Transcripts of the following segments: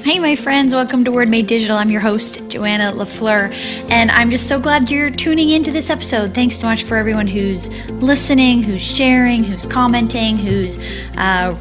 Hey, my friends, welcome to Word Made Digital. I'm your host, Joanna LaFleur, and I'm just so glad you're tuning into this episode. Thanks so much for everyone who's listening, who's sharing, who's commenting, who's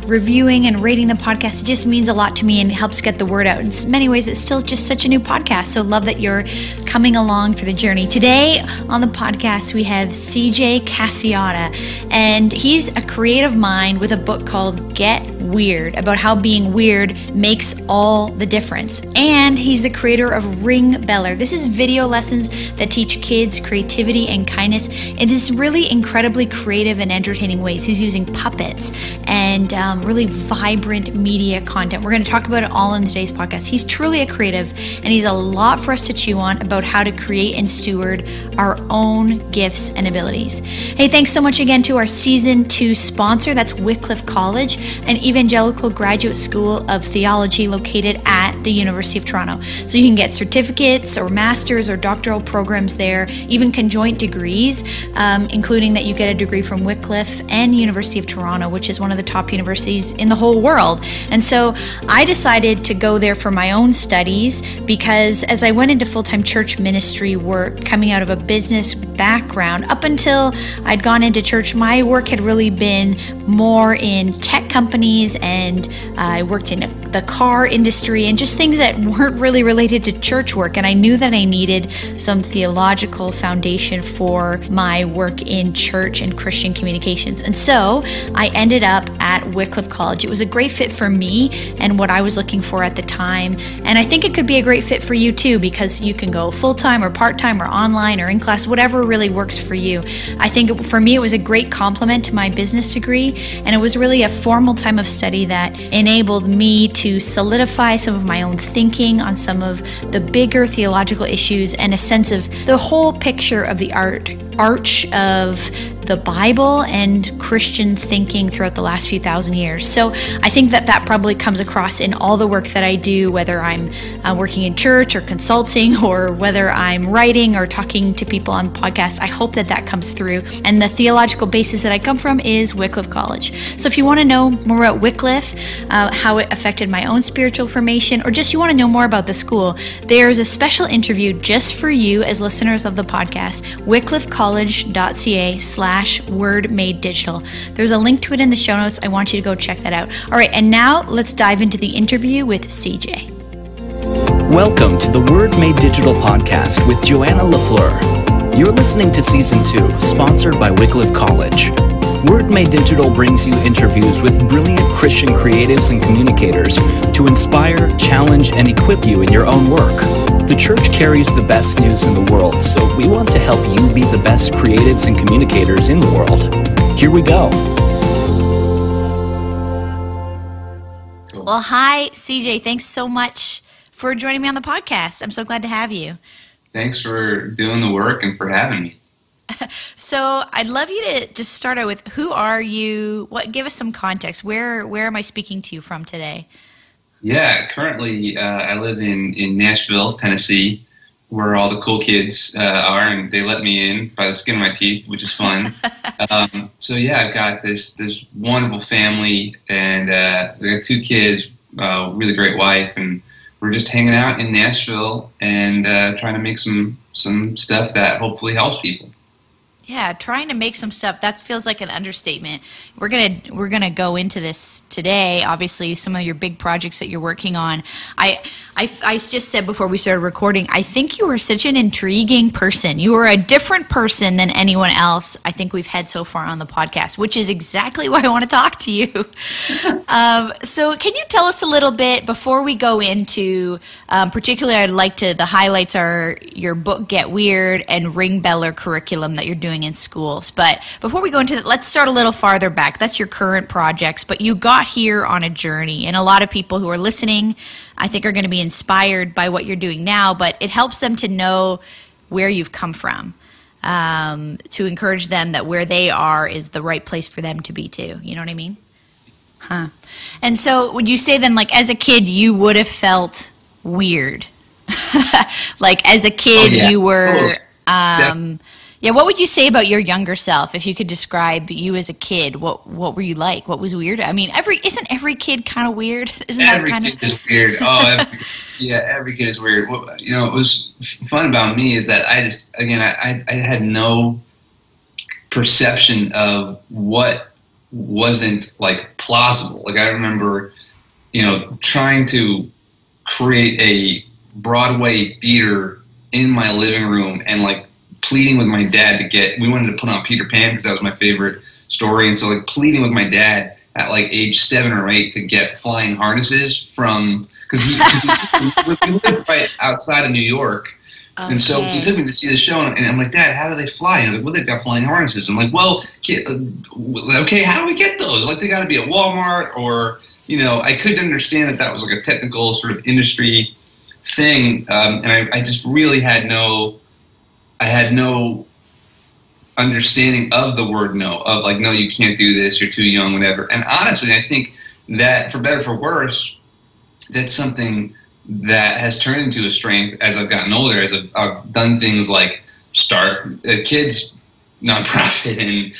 reviewing and rating the podcast. It just means a lot to me and helps get the word out. In many ways, it's still just such a new podcast, so love that you're coming along for the journey. Today on the podcast, we have CJ Casciotta, and he's a creative mind with a book called Get Weird, about how being weird makes all the difference. And he's the creator of Ringbeller. This is video lessons that teach kids creativity and kindness in this really incredibly creative and entertaining ways. He's using puppets and really vibrant media content. We're going to talk about it all in today's podcast. He's truly a creative, and he's a lot for us to chew on about how to create and steward our own gifts and abilities. Hey, thanks so much again to our Season 2 sponsor. That's Wycliffe College, an evangelical graduate school of theology located at the University of Toronto. So you can get certificates or master's or doctoral programs there, even conjoint degrees, including that you get a degree from Wycliffe and University of Toronto, which is one of the top universities in the whole world. And so I decided to go there for my own studies because as I went into full-time church ministry work, coming out of a business background, up until I'd gone into church, my work had really been more in tech companies, and I worked in the car industry and just things that weren't really related to church work. And I knew that I needed some theological foundation for my work in church and Christian communications. And so I ended up at Wycliffe College. It was a great fit for me and what I was looking for at the time. And I think it could be a great fit for you too, because you can go full-time or part-time or online or in class, whatever really works for you. I think for me, it was a great complement to my business degree. And it was really a formal time of study that enabled me to solidify some of my own thinking on some of the bigger theological issues and a sense of the whole picture of the arch of the Bible and Christian thinking throughout the last few thousand years. So I think that probably comes across in all the work that I do, whether I'm working in church or consulting, or whether I'm writing or talking to people on podcasts. I hope that comes through. And the theological basis that I come from is Wycliffe College. So if you want to know more about Wycliffe, how it affected my own spiritual formation, or just you want to know more about the school, there's a special interview just for you as listeners of the podcast, wycliffecollege.ca/Word Made Digital. There's a link to it in the show notes. I want you to go check that out. All right, and now let's dive into the interview with CJ. Welcome to the Word Made Digital podcast with Joanna LaFleur. You're listening to Season 2, sponsored by Wycliffe College. Word Made Digital brings you interviews with brilliant Christian creatives and communicators to inspire, challenge, and equip you in your own work. The church carries the best news in the world, so we want to help you be the best creatives and communicators in the world. Here we go. Well, hi, CJ. Thanks so much for joining me on the podcast. I'm so glad to have you. Thanks for doing the work and for having me. So I'd love you to just start out with, who are you? Give us some context. Where am I speaking to you from today? Yeah, currently I live in Nashville, Tennessee, where all the cool kids are, and they let me in by the skin of my teeth, which is fun. So yeah, I've got this wonderful family, and we got 2 kids, really great wife, and we're just hanging out in Nashville and trying to make some stuff that hopefully helps people. Yeah, trying to make some stuff, that feels like an understatement. We're gonna go into this today, obviously, some of your big projects that you're working on. I just said before we started recording, I think you are such an intriguing person. You are a different person than anyone else I think we've had so far on the podcast, which is exactly why I want to talk to you. So can you tell us a little bit, before we go into, particularly the highlights are your book, Get Weird, and Ringbeller curriculum that you're doing in schools. But before we go into that, let's start a little farther back. That's your current projects, but you got here on a journey, and a lot of people who are listening, I think, are going to be inspired by what you're doing now, but it helps them to know where you've come from, to encourage them that where they are is the right place for them to be too. You know what I mean? Huh. And so would you say then, like, as a kid, you would have felt weird? Like, as a kid, you were... Yeah, what would you say about your younger self if you could describe you as a kid? What were you like? What was weird? I mean, isn't every kid kind of weird? Isn't every that kind kid is weird. Oh, every kid is weird. What was fun about me is that I had no perception of what wasn't like plausible. Like I remember, trying to create a Broadway theater in my living room and like pleading with my dad we wanted to put on Peter Pan because that was my favorite story. And so like pleading with my dad at like age 7 or 8 to get flying harnesses because he lived right outside of New York. Okay. And so he took me to see the show, and I'm like, Dad, how do they fly? And I was like, well, they've got flying harnesses. I'm like, well, okay, how do we get those? Like, they got to be at Walmart, or, I couldn't understand that was like a technical sort of industry thing. And I just really had no understanding of the word no, of like, no, you can't do this, you're too young, whatever. And honestly, I think that, for better or for worse, that's something that has turned into a strength as I've gotten older, as I've done things like start a kids nonprofit and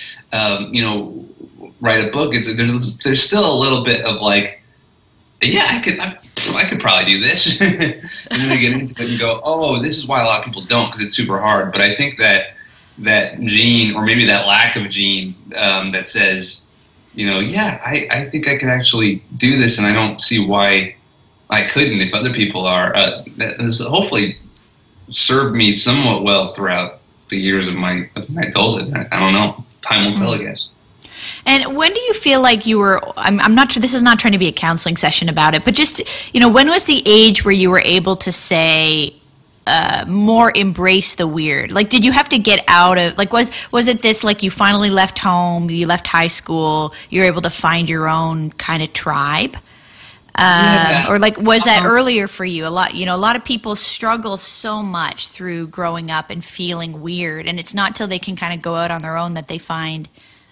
write a book. There's still a little bit of like, yeah, I could probably do this, and then I get into it and go, oh, this is why a lot of people don't, because it's super hard. But I think that gene, or maybe that lack of gene, that says, yeah, I think I could actually do this, and I don't see why I couldn't if other people are. That has hopefully served me somewhat well throughout the years of my adulthood. I don't know. Time will tell, I guess. And when do you feel like you were, I'm not sure, this is not trying to be a counseling session about it, but just, when was the age where you were able to say, more embrace the weird? Like, did you have to get out of, like, was it this, like, you finally left home, you left high school, you were able to find your own kind of tribe? Or like, was that earlier for you? A lot of people struggle so much through growing up and feeling weird, and it's not till they can kind of go out on their own that they find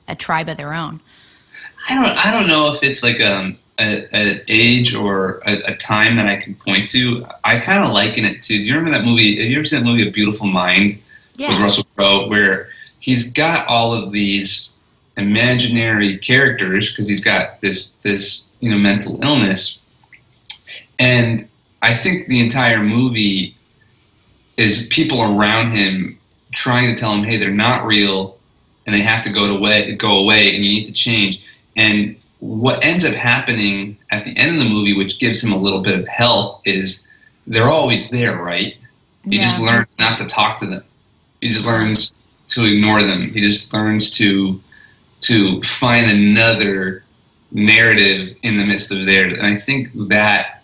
a tribe of their own. I don't know if it's like an age or a time that I can point to. I kind of liken it to, do you remember that movie? Have you ever seen that movie, A Beautiful Mind, with Russell Crowe, where he's got all of these imaginary characters because he's got this mental illness, and I think the entire movie is people around him trying to tell him, hey, they're not real, and they have to go away, and you need to change. And what ends up happening at the end of the movie, which gives him a little bit of help, is they're always there, right? He just learns not to talk to them. He just learns to ignore them. He just learns to find another narrative in the midst of theirs. And I think that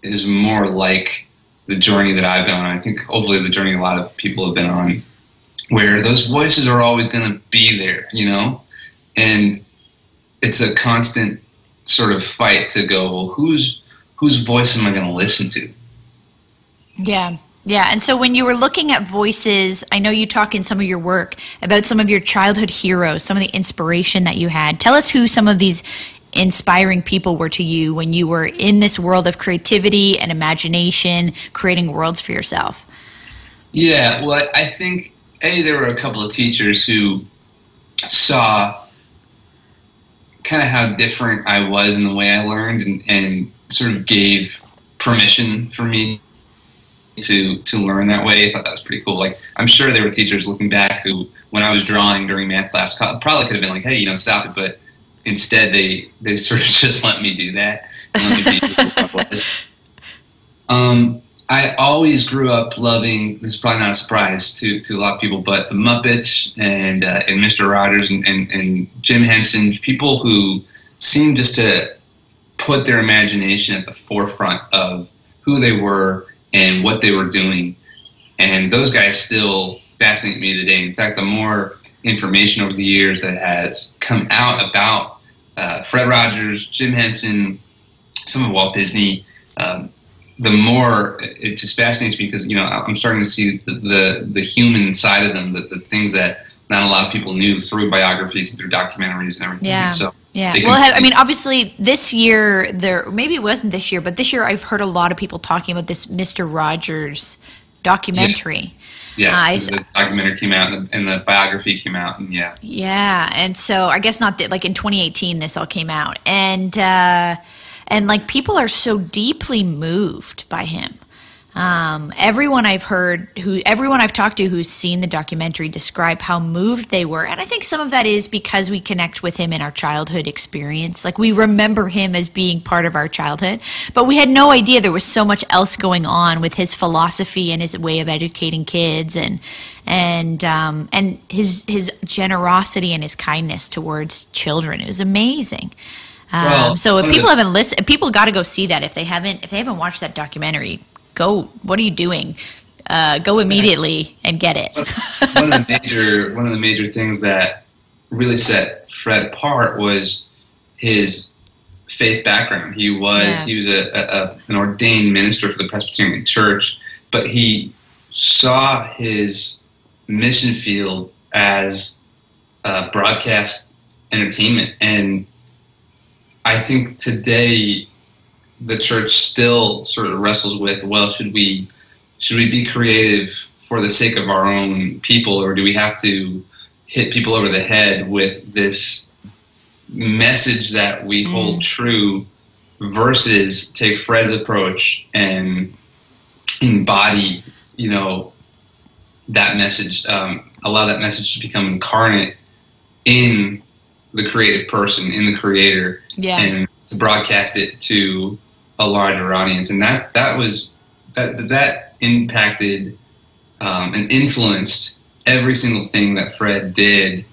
is more like the journey that I've been on. I think hopefully the journey a lot of people have been on, where those voices are always going to be there, and it's a constant sort of fight to go, well, whose voice am I going to listen to? Yeah. Yeah, and so when you were looking at voices, I know you talk in some of your work about some of your childhood heroes, some of the inspiration that you had. Tell us who some of these inspiring people were to you when you were in this world of creativity and imagination, creating worlds for yourself. Yeah, well, I think, there were a couple of teachers who saw kind of how different I was in the way I learned, and sort of gave permission for me to learn that way. I thought that was pretty cool. Like, I'm sure there were teachers looking back who, when I was drawing during math class, probably could have been like, hey, stop it. But instead, they sort of just let me do that and let me be who I was. I always grew up loving, this is probably not a surprise to a lot of people, but the Muppets and Mr. Rogers and Jim Henson, people who seemed just to put their imagination at the forefront of who they were and what they were doing. And those guys still fascinate me today. In fact, the more information over the years that has come out about Fred Rogers, Jim Henson, some of Walt Disney, the more it just fascinates me, because I'm starting to see the human side of them, the things that not a lot of people knew through biographies and through documentaries and everything. Yeah. And so well, obviously this year, maybe it wasn't this year, but this year I've heard a lot of people talking about this Mr. Rogers documentary. Yes, the documentary came out and the biography came out, and Yeah, and so I guess not that, like in 2018 this all came out, and like people are so deeply moved by him. Everyone I've talked to who's seen the documentary describe how moved they were. And I think some of that is because we connect with him in our childhood experience. Like we remember him as being part of our childhood, but we had no idea there was so much else going on with his philosophy and his way of educating kids and his generosity and his kindness towards children. It was amazing. So if people haven't listened, people got to go see that. If they haven't watched that documentary, go. What are you doing? Go immediately and get it. One of the major things that really set Fred apart was his faith background. He was an ordained minister for the Presbyterian Church, but he saw his mission field as broadcast entertainment. And I think today the church still sort of wrestles with, well, should we be creative for the sake of our own people, or do we have to hit people over the head with this message that we hold true, versus take Fred's approach and embody, that message, allow that message to become incarnate in the creative person, in the creator, and to broadcast it to a larger audience. And that impacted and influenced every single thing that Fred did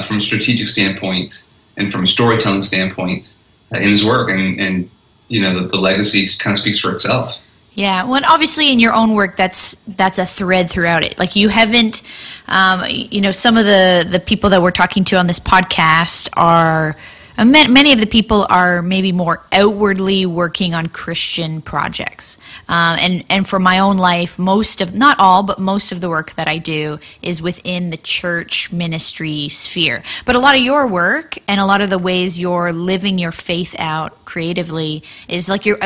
from a strategic standpoint and from a storytelling standpoint in his work. And the legacy kind of speaks for itself. Yeah, well, and obviously in your own work, that's a thread throughout it. Like you haven't, some of the people that we're talking to on this podcast are, many of the people are maybe more outwardly working on Christian projects. And for my own life, not all, but most of the work that I do is within the church ministry sphere. But a lot of your work and a lot of the ways you're living your faith out creatively is like you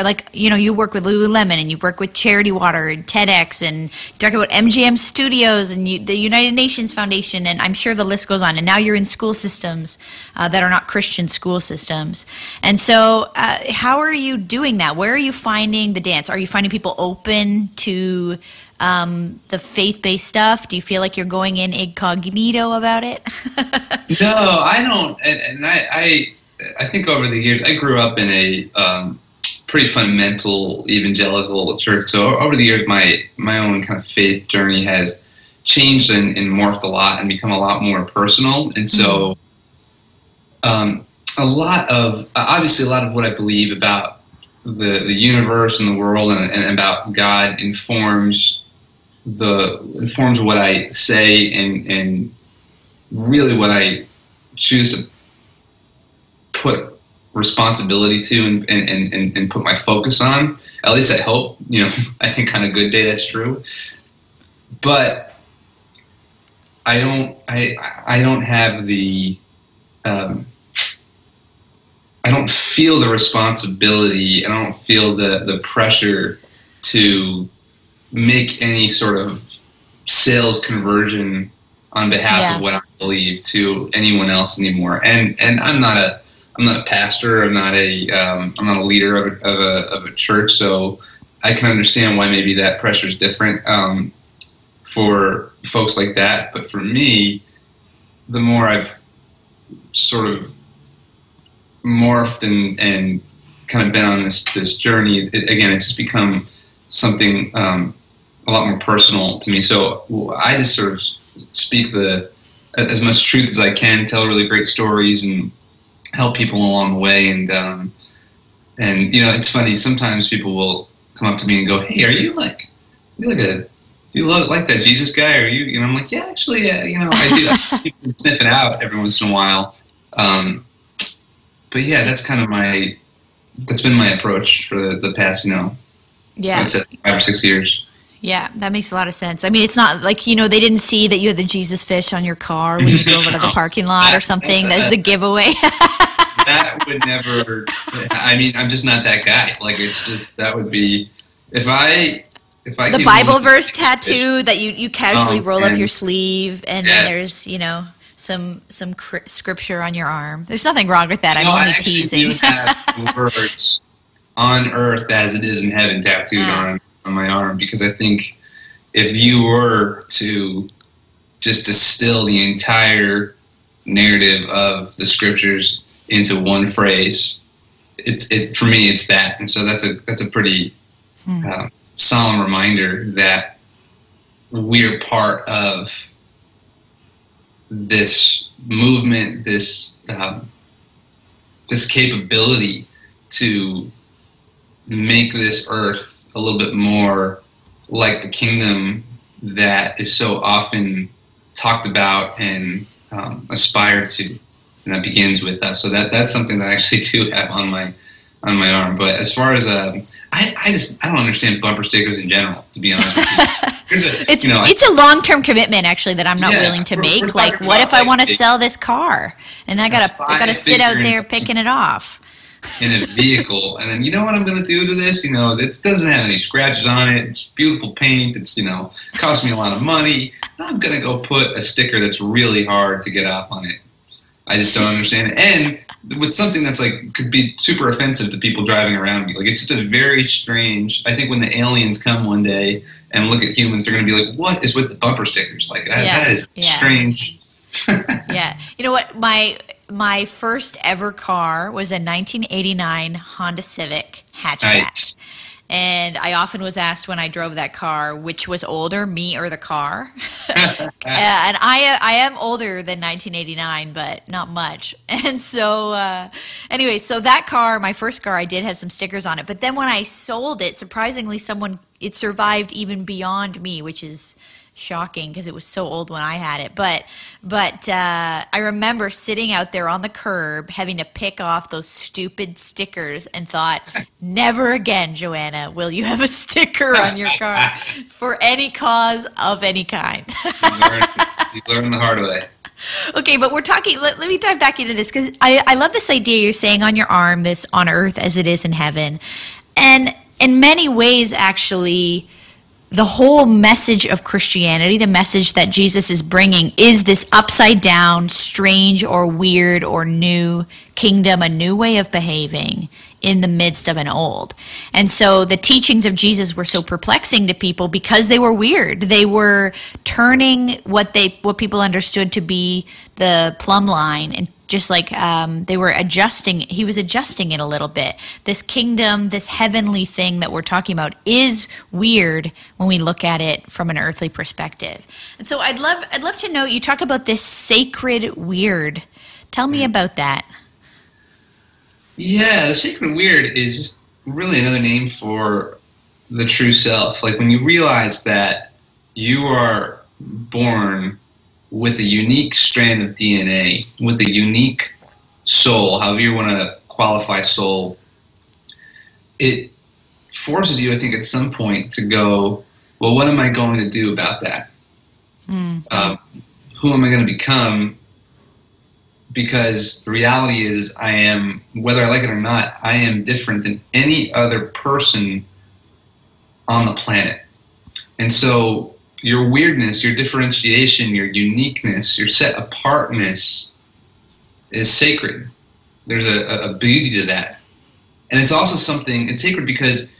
work with Lululemon and you work with Charity Water and TEDx, and you talk about MGM Studios and the United Nations Foundation, and I'm sure the list goes on. And now you're in school systems that are not Christian school systems. And so how are you doing that? Where are you finding the dance? Are you finding people open to the faith-based stuff? Do you feel like you're going in incognito about it? No, I don't. And I think over the years, I grew up in a pretty fundamental evangelical church. So over the years, my own kind of faith journey has changed and morphed a lot and become a lot more personal. And so a lot of what I believe about the universe and the world and about God informs what I say and really what I choose to put responsibility to and put my focus on. At least I hope, I think on a good day that's true. But I don't have the I don't feel the responsibility, and I don't feel the pressure to make any sort of sales conversion on behalf of what I believe to anyone else anymore. And I'm not a pastor. I'm not a leader of a church. So I can understand why maybe that pressure is different for folks like that. But for me, the more I've sort of morphed and kind of been on this journey, it's just become something a lot more personal to me. So I just sort of speak as much truth as I can, tell really great stories, and help people along the way. And it's funny. Sometimes people will come up to me and go, "Hey, do you look like that Jesus guy? Are you?" I'm like, "Yeah, actually, I do." I keep sniffing out every once in a while. But yeah, that's been my approach for the past, I'd say 5 or 6 years. Yeah, that makes a lot of sense. I mean, it's not like, they didn't see that you had the Jesus fish on your car when you drove out of the parking lot or something. That's the giveaway. That would never, I'm just not that guy. Like, it's just, that would be, if I if I the give Bible you verse tattoo that you casually roll up your sleeve, and then yes. there's some scripture on your arm. There's nothing wrong with that. I'm only I actually teasing. do have words on earth as it is in heaven tattooed on my arm, because I think if you were to just distill the entire narrative of the scriptures into one phrase, it's for me it's that. And so that's a pretty solemn reminder that we're part of this movement, this capability to make this earth a little bit more like the kingdom that is so often talked about and aspired to, and that begins with us. So that's something that I actually do have on my arm. But as far as I don't understand bumper stickers in general, to be honest with you. It's a long-term commitment, actually, that I'm not willing to make. Like, what if I want to sell this car and I gotta sit out there picking it off in a vehicle, and then you know what I'm going to do to this? It doesn't have any scratches on it. It's beautiful paint. It's cost me a lot of money. I'm going to go put a sticker that's really hard to get off on it. I just don't understand it. And with something that's could be super offensive to people driving around me. It's just a very strange. I think when the aliens come one day and look at humans, they're going to be like, "What is with the bumper stickers? That is strange." Yeah. You know what? My first ever car was a 1989 Honda Civic hatchback. Nice. And I often was asked when I drove that car, which was older, me or the car. And I am older than 1989, but not much. And so anyway, so that car, my first car, I did have some stickers on it. But then when I sold it, surprisingly, it survived even beyond me, which is shocking because it was so old when I had it. But I remember sitting out there on the curb having to pick off those stupid stickers and thought, never again, Joanna, will you have a sticker on your car for any cause of any kind. You learn the hard way. Okay, but we're talking, let me dive back into this, because I love this idea you're saying on your arm, this on earth as it is in heaven. And in many ways, actually, the whole message of Christianity, the message that Jesus is bringing, is this upside down, strange or weird or new kingdom, a new way of behaving in the midst of an old. And so the teachings of Jesus were so perplexing to people because they were weird. They were turning what people understood to be the plumb line, and just like they were adjusting, he was adjusting it a little bit. This kingdom, this heavenly thing that we're talking about is weird when we look at it from an earthly perspective. And so I'd love to know, you talk about this sacred weird. Tell me about that. Yeah, the sacred weird is just really another name for the true self. When you realize that you are born with a unique strand of DNA, with a unique soul, however you want to qualify soul, it forces you, I think, at some point to go, well, what am I going to do about that? Who am I going to become? Because the reality is I am, whether I like it or not, I am different than any other person on the planet. And so your weirdness, your differentiation, your uniqueness, your set apartness is sacred. There's a beauty to that. And it's also something, it's sacred because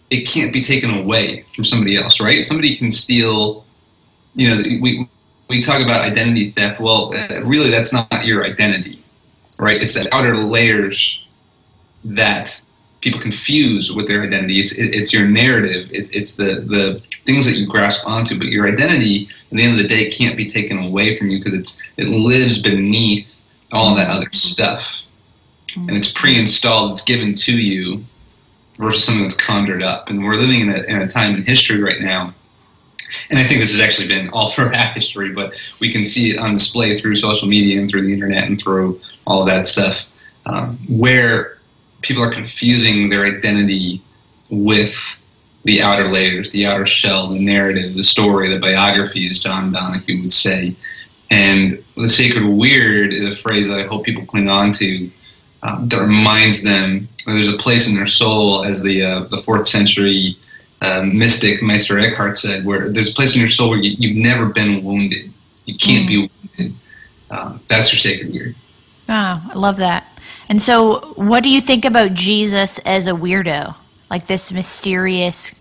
it can't be taken away from somebody else, right? Somebody can steal, we talk about identity theft. Well, really that's not your identity, right? It's the outer layers that people confuse with their identity. It's your narrative. It's the things that you grasp onto, but your identity at the end of the day can't be taken away from you because it lives beneath all of that other stuff. And it's pre-installed, it's given to you versus something that's conjured up. And we're living in a time in history right now, and I think this has actually been all throughout history, but we can see it on display through social media and through the internet and through all of that stuff, where people are confusing their identity with the outer layers, the outer shell, the narrative, the story, the biography, as John Donahue would say. And the sacred weird is a phrase that I hope people cling on to, that reminds them there's a place in their soul, as the 4th century mystic Meister Eckhart said, where there's a place in your soul where you've never been wounded. You can't be wounded. That's your sacred weird. Oh, I love that. And so what do you think about Jesus as a weirdo? Like this mysterious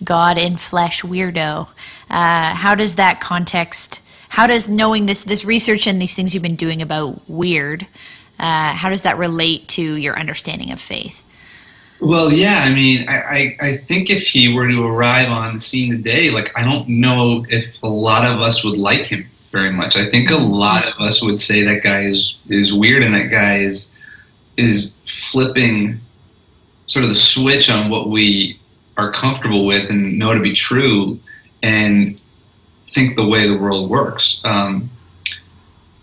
God in flesh weirdo. How does that context, how does knowing this research and these things you've been doing about weird, how does that relate to your understanding of faith? Well, yeah, I mean, I think if he were to arrive on the scene today, like, I don't know if a lot of us would like him very much. I think a lot of us would say that guy is weird, and that guy is flipping sort of the switch on what we are comfortable with and know to be true, and think the way the world works.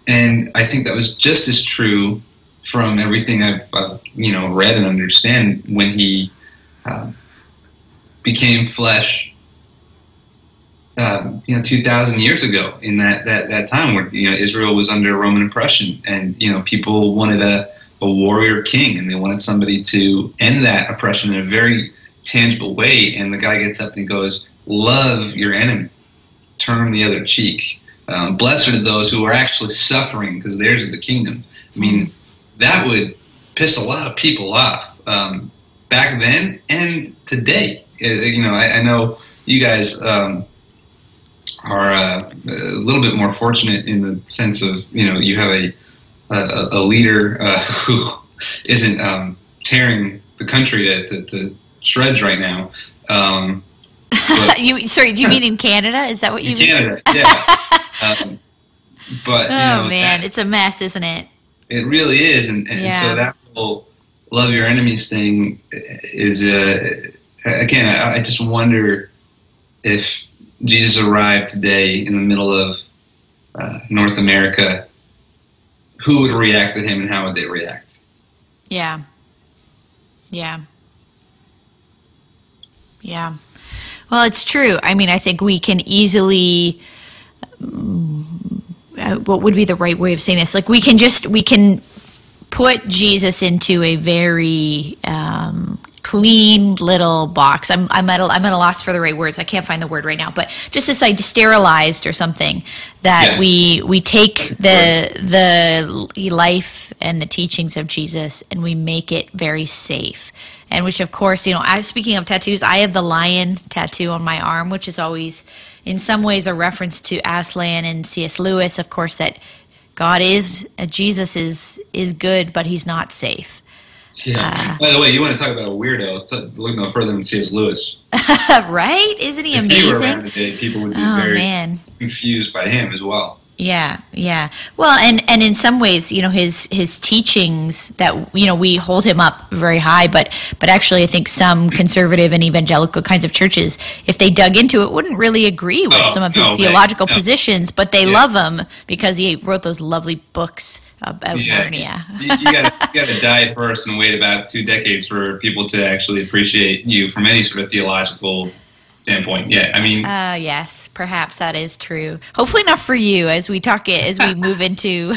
And I think that was just as true from everything I've read and understand when he became flesh 2,000 years ago, in that time where Israel was under Roman oppression, and people wanted a warrior king, and they wanted somebody to end that oppression in a very tangible way. And the guy gets up and he goes, "Love your enemy, turn the other cheek. Blessed are those who are actually suffering, because theirs is the kingdom." I mean, that would piss a lot of people off back then and today. I know you guys are a little bit more fortunate in the sense of you have a leader who isn't tearing the country to shreds right now. Sorry, do you mean in Canada? Is that what you mean? Canada, yeah. But man, it's a mess, isn't it? It really is, and so that whole love your enemies thing is again. I just wonder if Jesus arrived today in the middle of North America, who would react to him, and how would they react? Yeah. Well, it's true. I mean, I think we can easily. What would be the right way of saying this? Like we can put Jesus into a very clean little box. I'm at a loss for the right words. I can't find the word right now, but just this idea, sterilized or something, that we take the life and the teachings of Jesus and we make it very safe. And which, of course, speaking of tattoos, I have the lion tattoo on my arm, which is always, in some ways, a reference to Aslan and C.S. Lewis, of course, that Jesus is good, but he's not safe. Yeah. By the way, you want to talk about a weirdo? Look no further than C.S. Lewis. Right? Isn't he amazing? If he were around today, people would be very confused by him as well. Yeah. Well, and in some ways, his teachings that, we hold him up very high, but actually I think some conservative and evangelical kinds of churches, if they dug into it, wouldn't really agree with some of his theological positions, but they love him because he wrote those lovely books about Narnia. you gotta die first and wait about 2 decades for people to actually appreciate you from any sort of theological standpoint. Yeah, I mean, yes, perhaps that is true. Hopefully not for you, as we move into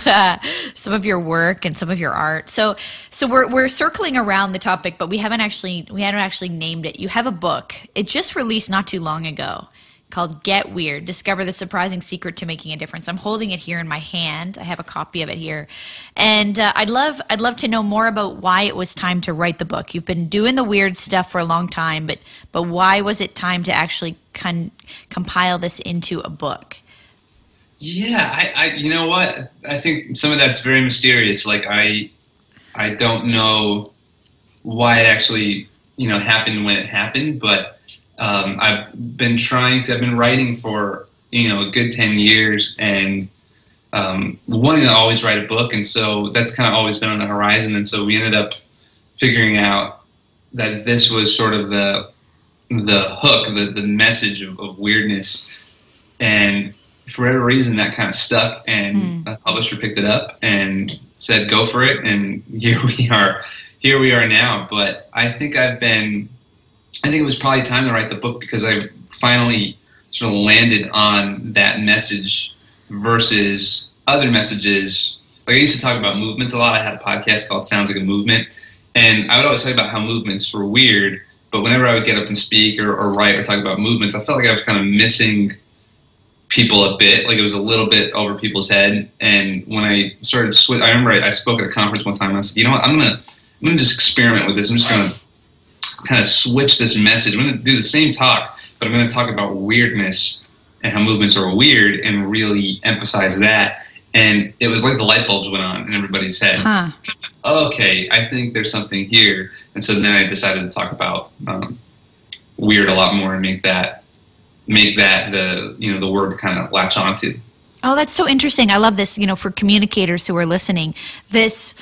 some of your work and some of your art. So we're circling around the topic, but we haven't actually named it. You have a book. It just released not too long ago, called Get Weird, Discover the Surprising Secret to Making a Difference. I'm holding it here in my hand. I have a copy of it here. And I'd love to know more about why it was time to write the book. You've been doing the weird stuff for a long time, but why was it time to actually compile this into a book? Yeah, I you know what? I think some of that's very mysterious. Like I don't know why it actually, happened when it happened, but I've been writing for, a good 10 years and wanting to always write a book. And so that's kind of always been on the horizon. And so we ended up figuring out that this was sort of the hook, the message of weirdness. And for whatever reason, that kind of stuck, and a publisher picked it up and said, go for it. And here we are now. But I think it was probably time to write the book because I finally sort of landed on that message versus other messages. Like I used to talk about movements a lot. I had a podcast called Sounds Like a Movement, and I would always talk about how movements were weird, But whenever I would get up and speak or write or talk about movements, I felt like I was kind of missing people a bit. Like it was a little bit over people's head. And when I started I remember I spoke at a conference one time and I said, you know what, I'm gonna just experiment with this. I'm just gonna kind of switch this message. I'm gonna do the same talk, but I'm gonna talk about weirdness and how movements are weird and really emphasize that. And it was like the light bulbs went on in everybody's head. Huh. Okay, I think there's something here. And so then I decided to talk about weird a lot more and make that the word to kind of latch onto. Oh, that's so interesting. I love this, for communicators who are listening. This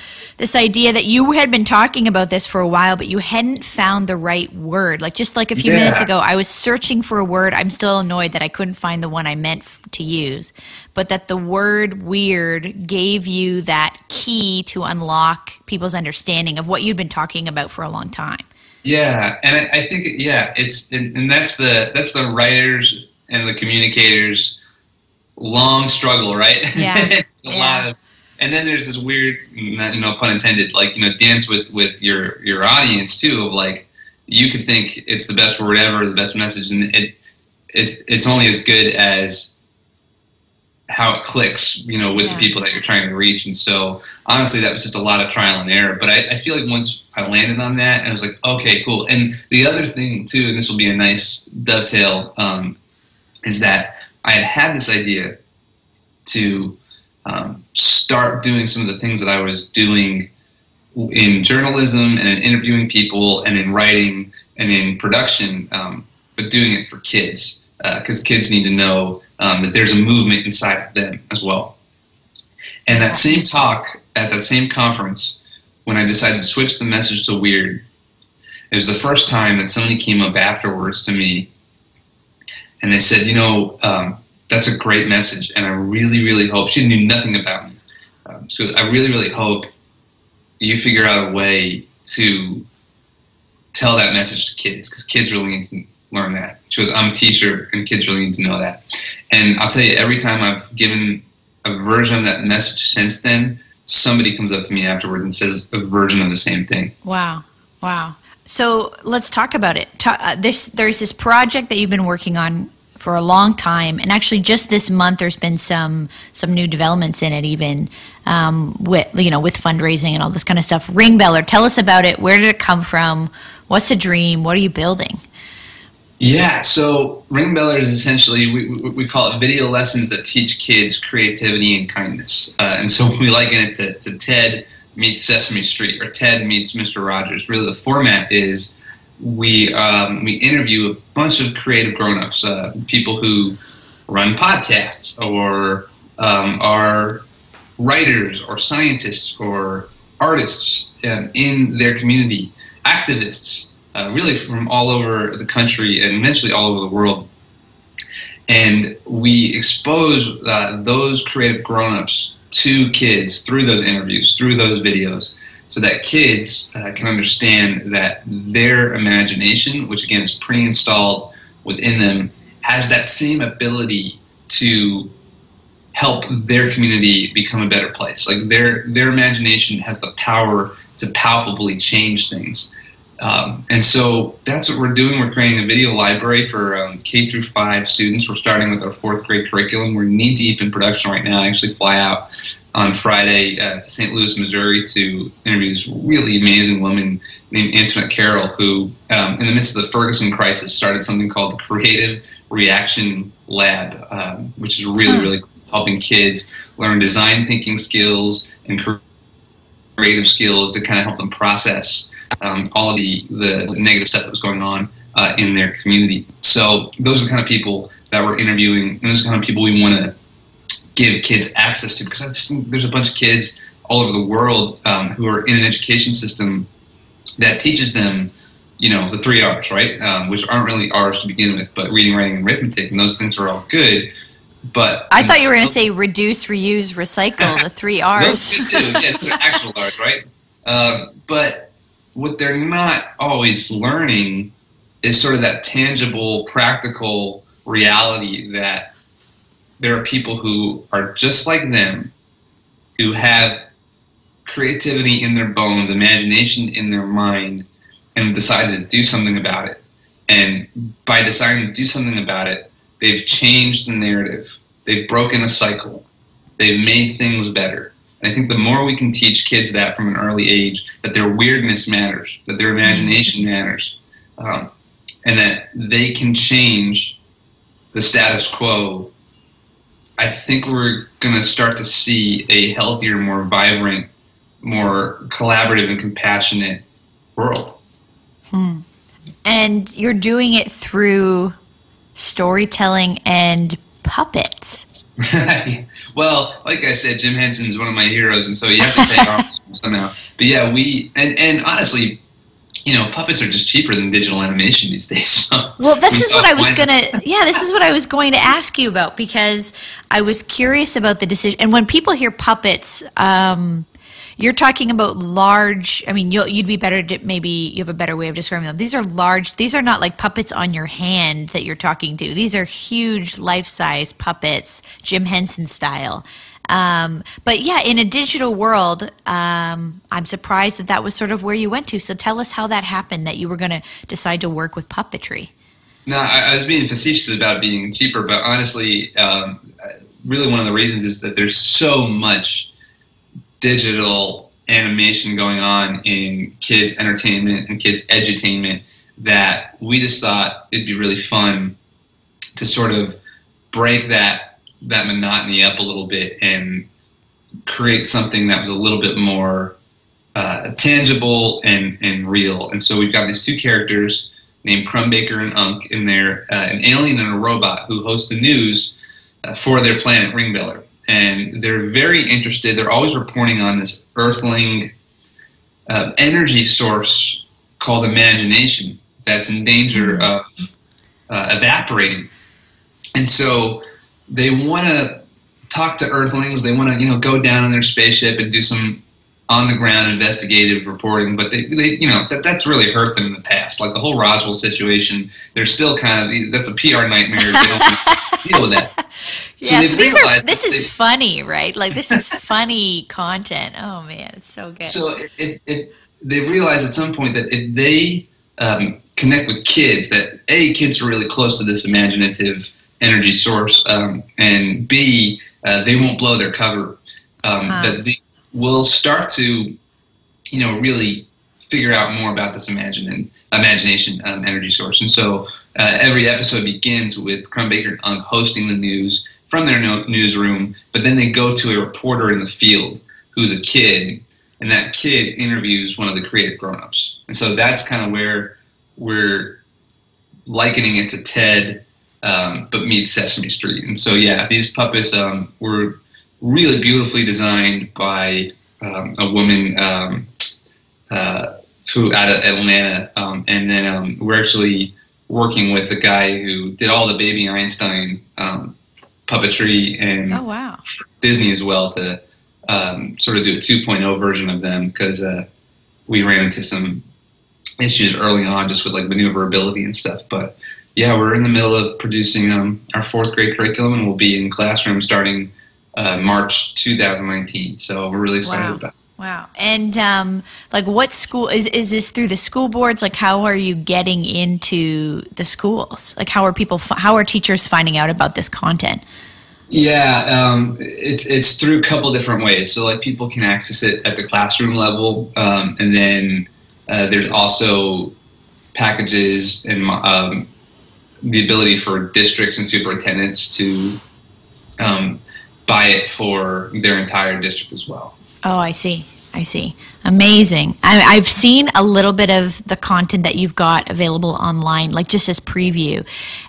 idea that you had been talking about this for a while, but you hadn't found the right word. Just like a few minutes ago, I was searching for a word. I'm still annoyed that I couldn't find the one I meant to use, but that the word weird gave you that key to unlock people's understanding of what you'd been talking about for a long time. Yeah, and I think that's the writers and the communicators' long struggle, right? Yeah. It's a lot of, and then there's this weird, pun intended, dance with your audience too, of you could think it's the best word ever, the best message, and it's only as good as how it clicks, with the people that you're trying to reach. And so honestly, that was just a lot of trial and error. But I feel like once I landed on that, and I was like, okay, cool. And the other thing too, and this will be a nice dovetail, is that I had this idea to start doing some of the things that I was doing in journalism and in interviewing people and in writing and in production, but doing it for kids, because kids need to know that there's a movement inside of them as well. And that same talk at that same conference, when I decided to switch the message to weird, it was the first time that somebody came up afterwards to me and they said, that's a great message, and I really, really hope, she knew nothing about me, so I really, really hope you figure out a way to tell that message to kids, because kids really need to learn that. She goes, I'm a teacher, and kids really need to know that. And I'll tell you, every time I've given a version of that message since then, somebody comes up to me afterwards and says a version of the same thing. Wow. So let's talk about it. There's this project that you've been working on for a long time, and actually just this month there's been some new developments in it, even with fundraising and all this kind of stuff. Ringbeller, tell us about it. Where did it come from? What's the dream? What are you building? Yeah, so Ringbeller is essentially, we call it video lessons that teach kids creativity and kindness. And so we liken it to Ted meets Sesame Street, or Ted meets Mr. Rogers. Really the format is we interview a bunch of creative grown-ups, people who run podcasts or are writers or scientists or artists in their community, activists, really from all over the country and eventually all over the world. And we expose those creative grown-ups to kids through those interviews, through those videos, so that kids can understand that their imagination, which again is pre-installed within them, has that same ability to help their community become a better place. Their imagination has the power to palpably change things. And so that's what we're doing. We're creating a video library for K through 5 students. We're starting with our 4th grade curriculum. We're knee deep in production right now. I actually fly out on Friday to St. Louis, Missouri to interview this really amazing woman named Antoinette Carroll, who in the midst of the Ferguson crisis started something called the Creative Reaction Lab, which is really helping kids learn design thinking skills and creative skills to kind of help them process all of the negative stuff that was going on in their community. So those are the kind of people that we're interviewing, and those are the kind of people we want to give kids access to, because I just think there's a bunch of kids all over the world who are in an education system that teaches them, the 3 R's, right? Which aren't really R's to begin with, but reading, writing, and arithmetic, and those things are all good. But I thought you were going to say reduce, reuse, recycle, the 3 R's. Those two, yeah, those are actual R's, right? But what they're not always learning is sort of that tangible, practical reality that there are people who are just like them, who have creativity in their bones, imagination in their mind, and decided to do something about it. And by deciding to do something about it, they've changed the narrative. They've broken a cycle. They've made things better. And I think the more we can teach kids that from an early age, that their weirdness matters, that their imagination matters, and that they can change the status quo, I think we're going to start to see a healthier, more vibrant, more collaborative and compassionate world. And you're doing it through storytelling and puppets. Well, like I said, Jim Henson's one of my heroes, and so you have to pay off somehow. But yeah, and honestly, puppets are just cheaper than digital animation these days. So well, this is what I was going to ask you about, because I was curious about the decision. And when people hear puppets, you're talking about large. I mean, you'd be better to, maybe you have a better way of describing them. These are large. These are not like puppets on your hand that you're talking to. These are huge, life-size puppets, Jim Henson style. But yeah, in a digital world, I'm surprised that was sort of where you went to. So tell us how that happened, that you were going to decide to work with puppetry. No, I was being facetious about being cheaper, but honestly, really one of the reasons is that there's so much digital animation going on in kids' entertainment and kids' edutainment that we just thought it'd be really fun to sort of break that monotony up a little bit and create something that was a little bit more tangible and real. And so we've got these two characters named Crumbaker and Unk, and they're an alien and a robot who host the news for their planet Ringbeller. And they're very interested. They're always reporting on this earthling energy source called imagination that's in danger of evaporating. And so they want to talk to earthlings. They want to, go down in their spaceship and do some on-the-ground investigative reporting. But they that's really hurt them in the past. Like the whole Roswell situation, they're still kind of, that's a PR nightmare. They don't want to deal with that. Yeah, so this is funny, right? Like, this is funny content. Oh, man, it's so good. So if they realize at some point that if they connect with kids, that A, kids are really close to this imaginative energy source, and B, they won't blow their cover, that they will start to, really figure out more about this imagination energy source. And so every episode begins with Crumbaker and Unk hosting the news from their newsroom, but then they go to a reporter in the field who's a kid, and that kid interviews one of the creative grown-ups. And so that's kind of where we're likening it to Ted, but meets Sesame Street. And so, yeah, these puppets were really beautifully designed by a woman who out of Atlanta, and then we're actually working with the guy who did all the Baby Einstein puppetry and Disney as well to sort of do a 2.0 version of them, because we ran into some issues early on just with like maneuverability and stuff. But yeah, we're in the middle of producing our 4th grade curriculum, and we'll be in classrooms starting March 2019. So we're really excited about it. Wow. And like, what school is this through the school boards? Like, how are you getting into the schools? Like, how are teachers finding out about this content? Yeah, it's through a couple different ways. So like, people can access it at the classroom level, and then there's also packages and the ability for districts and superintendents to buy it for their entire district as well. Oh, I see. Amazing. I've seen a little bit of the content that you've got available online, like just as preview.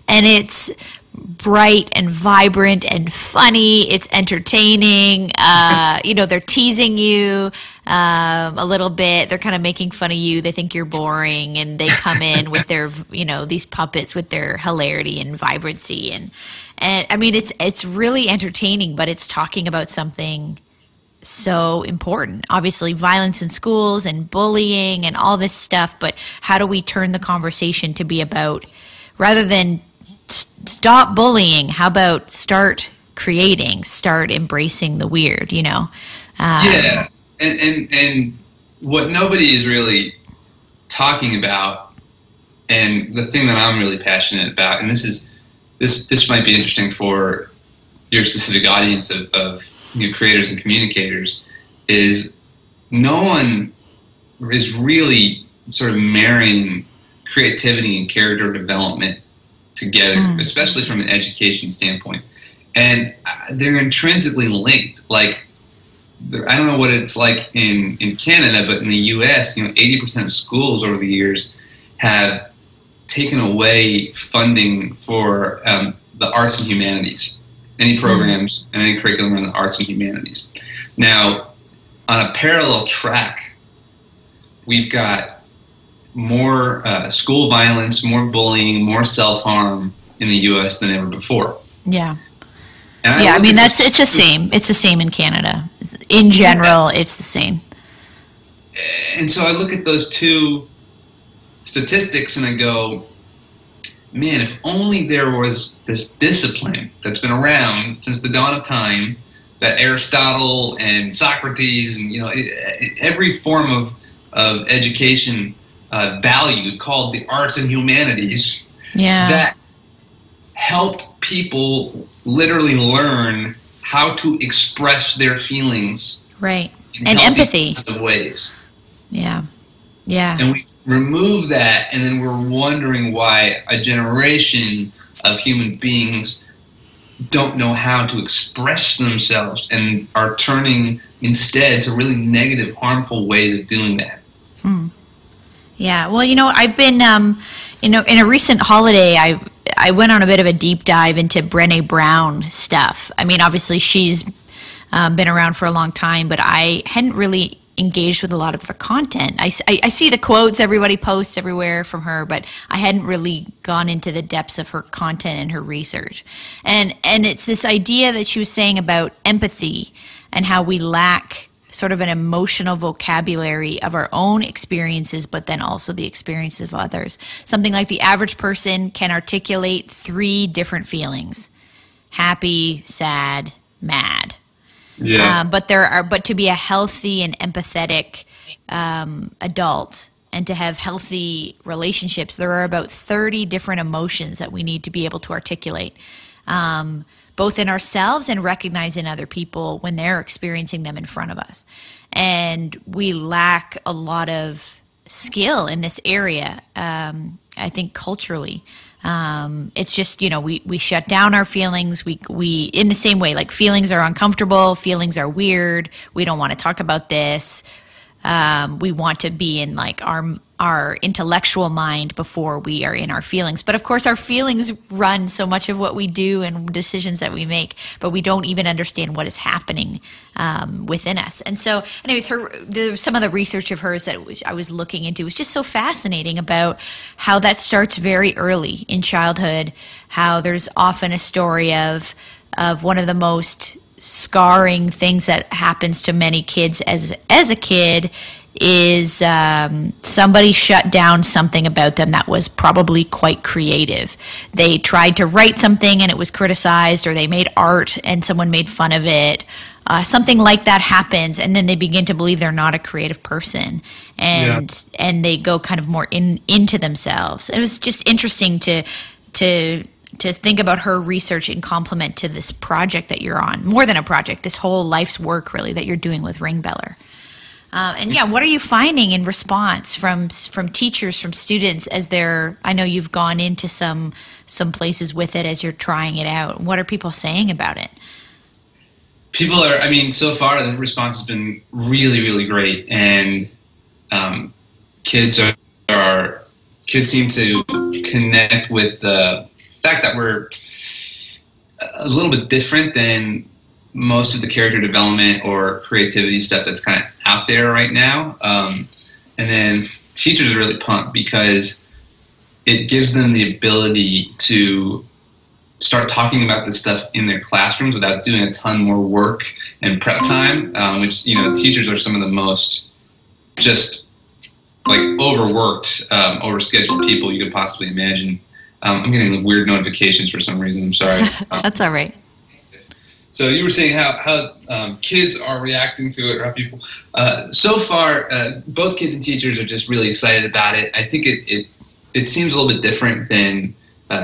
And it's bright and vibrant and funny. It's entertaining. They're teasing you a little bit. They're kind of making fun of you. They think you're boring, and they come in with their, these puppets with their hilarity and vibrancy. And I mean, it's really entertaining, but it's talking about something so important. Obviously, violence in schools and bullying and all this stuff, but how do we turn the conversation to be about, rather than stop bullying, how about start creating, start embracing the weird, Yeah, and what nobody is really talking about, and the thing that I'm really passionate about, and this might be interesting for your specific audience of creators and communicators, is no one is really sort of marrying creativity and character development together, especially from an education standpoint. And they're intrinsically linked. Like, I don't know what it's like in Canada, but in the U.S., 80% of schools over the years have taken away funding for the arts and humanities, any programs and any curriculum in the arts and humanities. Now, on a parallel track, we've got more school violence, more bullying, more self-harm in the U.S. than ever before. Yeah. I mean, it's the same. It's the same in Canada. In general, it's the same. And so I look at those two statistics and I go, man, if only there was this discipline that's been around since the dawn of time, that Aristotle and Socrates and every form of education valued, called the arts and humanities, that helped people literally learn how to express their feelings, right, and empathy ways. Yeah. And we remove that, and then we're wondering why a generation of human beings don't know how to express themselves and are turning instead to really negative, harmful ways of doing that. Yeah. Well, I've been, in a recent holiday, I went on a bit of a deep dive into Brenda Brown stuff. I mean, obviously she's been around for a long time, but I hadn't really engaged with a lot of the content. I see the quotes everybody posts everywhere from her, but I hadn't really gone into the depths of her content and her research. And it's this idea that she was saying about empathy and how we lack sort of an emotional vocabulary of our own experiences, but then also the experiences of others. Something like the average person can articulate 3 different feelings: happy, sad, mad. Yeah. But to be a healthy and empathetic adult and to have healthy relationships, there are about 30 different emotions that we need to be able to articulate, both in ourselves and recognize in other people when they're experiencing them in front of us. And we lack a lot of skill in this area, I think culturally. It's just, we shut down our feelings. We in the same way, like feelings are uncomfortable, feelings are weird. We don't want to talk about this. We want to be in like our intellectual mind before we are in our feelings. But of course our feelings run so much of what we do and decisions that we make, but we don't even understand what is happening within us. And so anyways, some of the research of hers that I was looking into was just so fascinating about how that starts very early in childhood, how there's often a story of one of the most scarring things that happens to many kids as a kid is somebody shut down something about them that was probably quite creative. They tried to write something and it was criticized, or they made art and someone made fun of it. Something like that happens, and then they begin to believe they're not a creative person, and they go kind of more into themselves. It was just interesting to think about her research in complement to this project that you're on. More than a project, this whole life's work really that you're doing with Ringbeller. What are you finding in response from teachers, from students as I know you've gone into some places with it as you're trying it out. What are people saying about it? People so far the response has been really, really great. And kids seem to connect with the fact that we're a little bit different than most of the character development or creativity stuff that's kind of out there right now. And then teachers are really pumped because it gives them the ability to start talking about this stuff in their classrooms without doing a ton more work and prep time, which, teachers are some of the most just like overworked, overscheduled people you could possibly imagine. I'm getting weird notifications for some reason. I'm sorry. That's all right. So you were saying how kids are reacting to it, or how people. So far, both kids and teachers are just really excited about it. I think it seems a little bit different than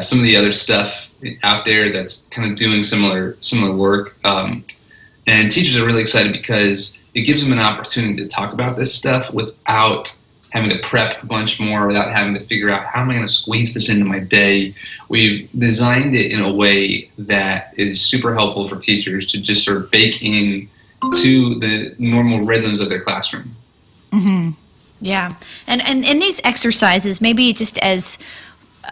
some of the other stuff out there that's kind of doing similar work. And teachers are really excited because it gives them an opportunity to talk about this stuff without having to prep a bunch more, without having to figure out how am I going to squeeze this into my day. We've designed it in a way that is super helpful for teachers to just sort of bake in to the normal rhythms of their classroom. Mm-hmm. Yeah. And in these exercises, maybe just as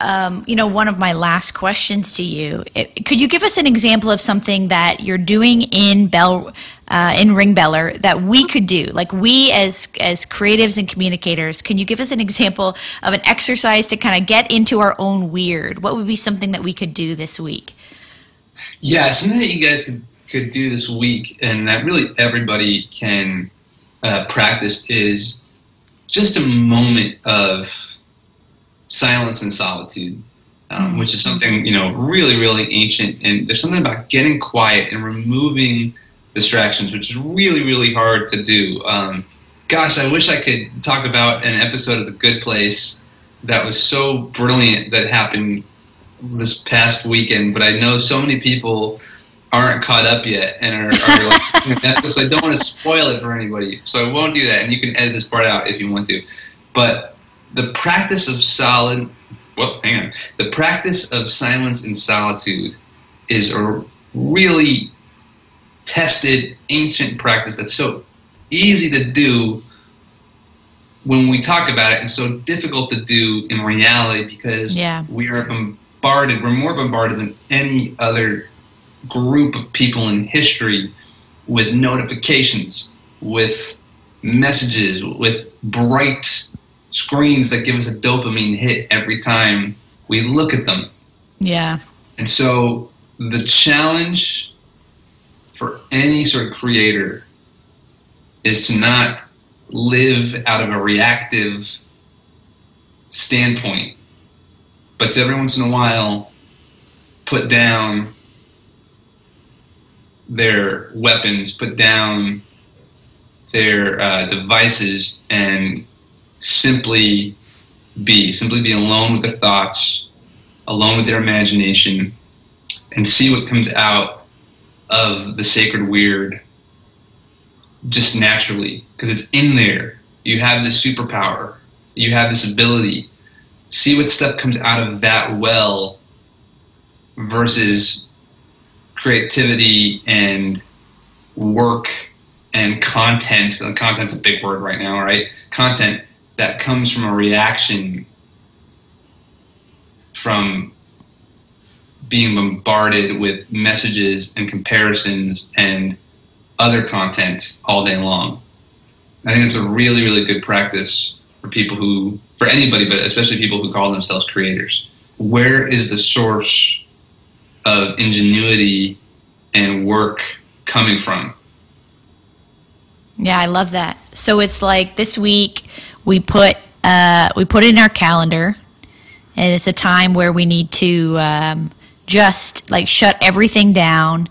one of my last questions to you, could you give us an example of something that you're doing in Ringbeller that we could do? Like we as creatives and communicators, can you give us an example of an exercise to kind of get into our own weird? What would be something that we could do this week? Yeah, something that you guys could do this week, and that really everybody can practice, is just a moment of silence and solitude, which is something, really, really ancient. And there's something about getting quiet and removing distractions, which is really, really hard to do. Gosh, I wish I could talk about an episode of The Good Place that was so brilliant that happened this past weekend, but I know so many people aren't caught up yet and are like, so I don't want to spoil it for anybody, so I won't do that. And you can edit this part out if you want to. But the practice of the practice of silence and solitude is a really tested, ancient practice that's so easy to do when we talk about it and so difficult to do in reality because we're more bombarded than any other group of people in history with notifications, with messages, with bright screens that give us a dopamine hit every time we look at them. Yeah. And so the challenge for any sort of creator is to not live out of a reactive standpoint, but to every once in a while put down their weapons, put down their devices, and simply be alone with their thoughts, alone with their imagination, and see what comes out of the sacred weird just naturally, because it's in there. You have this superpower. You have this ability. See what stuff comes out of that well versus creativity and work and content. Content's a big word right now, right? Content that comes from a reaction from being bombarded with messages and comparisons and other content all day long. I think it's a really, really good practice for anybody, but especially people who call themselves creators. Where is the source of ingenuity and work coming from? Yeah, I love that. So it's like this week we put it in our calendar, and it's a time where we need to just like shut everything down.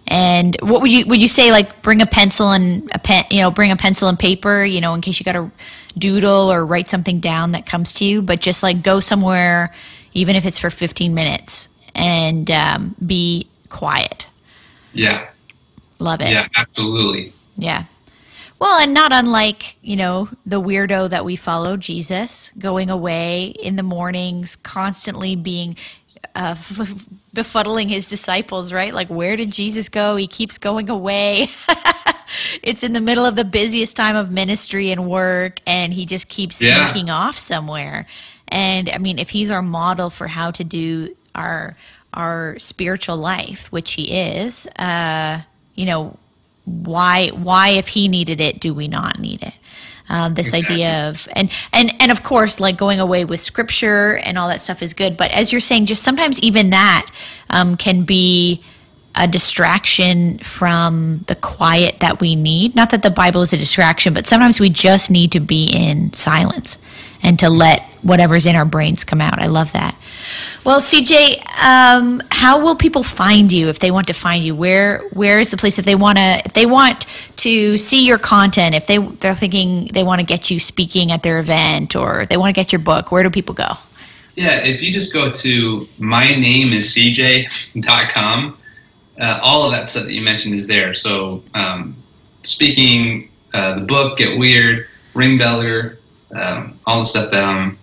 And what would you say, like bring a pencil and a pen, bring a pencil and paper, in case you got to doodle or write something down that comes to you, but just like go somewhere, even if it's for 15 minutes, and be quiet. Yeah. Love it. Yeah, absolutely. Yeah. Well, and not unlike, the weirdo that we follow, Jesus, going away in the mornings, constantly being befuddling his disciples, right? Like, where did Jesus go? He keeps going away. It's in the middle of the busiest time of ministry and work, and he just keeps sneaking off somewhere. And, I mean, if he's our model for how to do our spiritual life, which he is, why if he needed it, do we not need it? This idea of, and of course, like going away with scripture and all that stuff is good. But as you're saying, just sometimes even that can be a distraction from the quiet that we need. Not that the Bible is a distraction, but sometimes we just need to be in silence and to let whatever's in our brains come out. I love that. Well, CJ, how will people find you if they want to find you? Where is the place if they want to see your content? If they're thinking they want to get you speaking at their event, or they want to get your book, where do people go? Yeah, if you just go to mynameiscj.com, all of that stuff that you mentioned is there. So speaking, the book, Get Weird, Ringbeller, all the stuff that I'm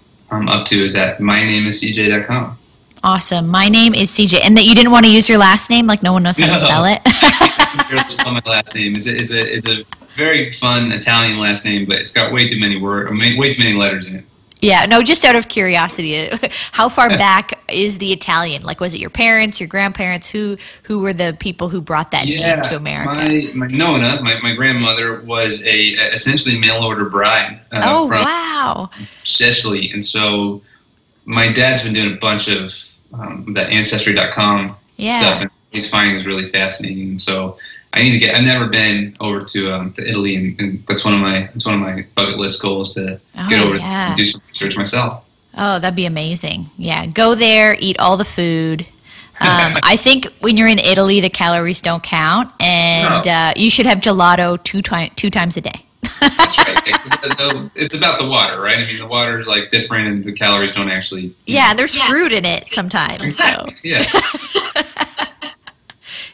up to is at mynameiscj.com. Awesome. My name is CJ. And that you didn't want to use your last name? Like no one knows how to spell it? I spell my last name. It's a very fun Italian last name, but it's got way too many letters in it. Yeah, no, just out of curiosity, how far back is the Italian? Like, was it your parents, your grandparents? Who were the people who brought that name to America? My Nona, my grandmother, was essentially mail-order bride from Sicily. And so my dad's been doing a bunch of that Ancestry.com stuff, and he's finding is really fascinating. And so I've never been over to Italy, and that's one of my bucket list goals to get over and do some research myself. Oh, that'd be amazing. Yeah, go there, eat all the food. I think when you're in Italy, the calories don't count, and you should have gelato two times a day. That's right. It's about the water, right? I mean, the water is like different, and the calories don't actually. There's fruit in it sometimes. Exactly. So. Yeah.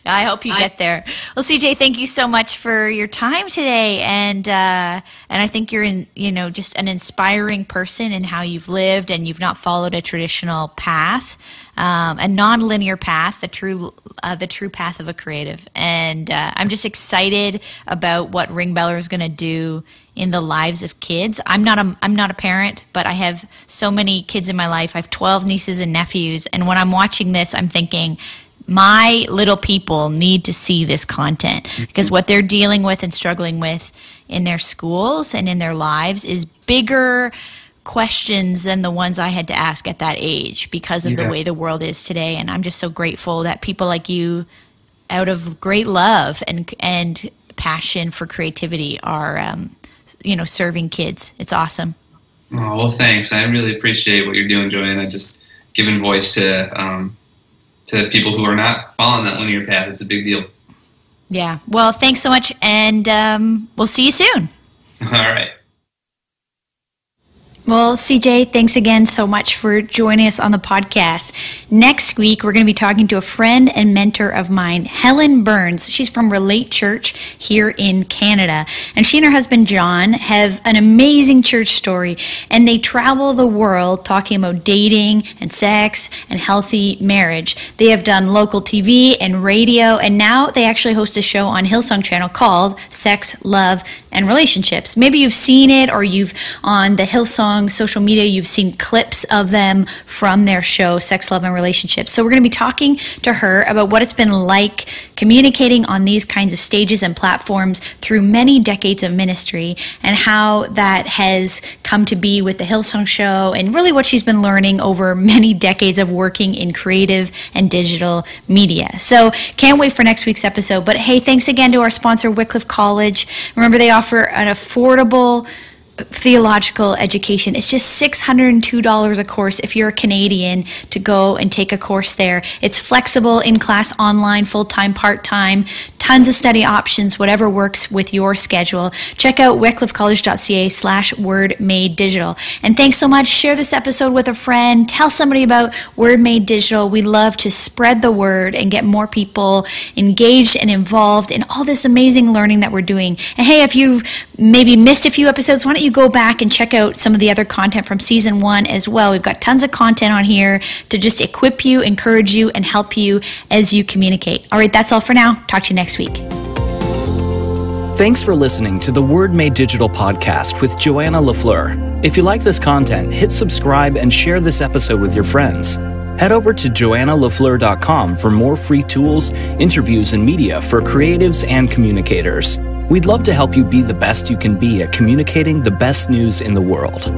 I hope you get there. Well, CJ, thank you so much for your time today, and I think you're just an inspiring person in how you've lived, and you've not followed a traditional path, a non-linear path, the true path of a creative. And I'm just excited about what Ringbeller is going to do in the lives of kids. I'm not a parent, but I have so many kids in my life. I have 12 nieces and nephews, and when I'm watching this, I'm thinking, my little people need to see this content, because what they're dealing with and struggling with in their schools and in their lives is bigger questions than the ones I had to ask at that age because of the way the world is today. And I'm just so grateful that people like you, out of great love and passion for creativity, are serving kids. It's awesome. Oh, well, thanks. I really appreciate what you're doing, Joanna. Just giving voice to people who are not following that linear path. It's a big deal. Yeah. Well, thanks so much, and we'll see you soon. All right. Well, CJ, thanks again so much for joining us on the podcast. Next week, we're going to be talking to a friend and mentor of mine, Helen Burns. She's from Relate Church here in Canada. And she and her husband, John, have an amazing church story. And they travel the world talking about dating and sex and healthy marriage. They have done local TV and radio. And now they actually host a show on Hillsong Channel called Sex, Love, and Relationships. Maybe you've seen it, or you've on the Hillsong social media, you've seen clips of them from their show, Sex, Love, and Relationships. So we're going to be talking to her about what it's been like communicating on these kinds of stages and platforms through many decades of ministry, and how that has come to be with the Hillsong show, and really what she's been learning over many decades of working in creative and digital media. So can't wait for next week's episode. But hey, thanks again to our sponsor, Wycliffe College. Remember, they offer an affordable theological education. It's just $602 a course if you're a Canadian to go and take a course there. It's flexible, in-class, online, full-time, part-time, tons of study options, whatever works with your schedule. Check out wycliffecollege.ca/wordmadedigital. And thanks so much. Share this episode with a friend. Tell somebody about Word Made Digital. We love to spread the word and get more people engaged and involved in all this amazing learning that we're doing. And hey, if you've maybe missed a few episodes, why don't you go back and check out some of the other content from season 1 as well. We've got tons of content on here to just equip you, encourage you, and help you as you communicate. All right, that's all for now. Talk to you next week. Thanks for listening to the Word Made Digital podcast with Joanna LaFleur. If you like this content, hit subscribe and share this episode with your friends. Head over to joannalafleur.com for more free tools, interviews, and media for creatives and communicators. We'd love to help you be the best you can be at communicating the best news in the world.